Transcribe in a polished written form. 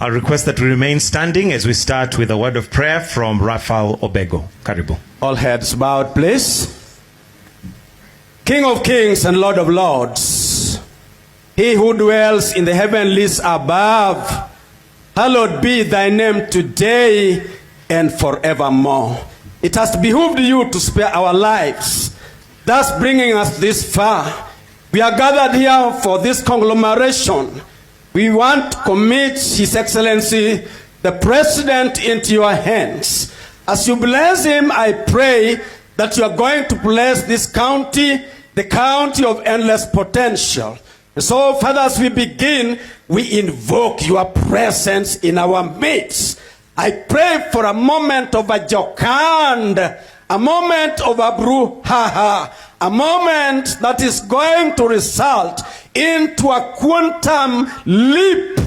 I'll request that we remain standing as we start with a word of prayer from Raphael Obego. Karibu. All heads bowed, please. King of kings and Lord of lords, he who dwells in the heavenlies above, hallowed be thy name today and forevermore. It has behooved you to spare our lives, thus bringing us this far. We are gathered here for this conglomeration. We want to commit His Excellency, the President, into your hands. As you bless him, I pray that you are going to bless this county, the county of endless potential. And so, Father, as we begin, we invoke your presence in our midst. I pray for a moment of a jocund, a moment of a brouhaha, a moment that is going to result into a quantum leap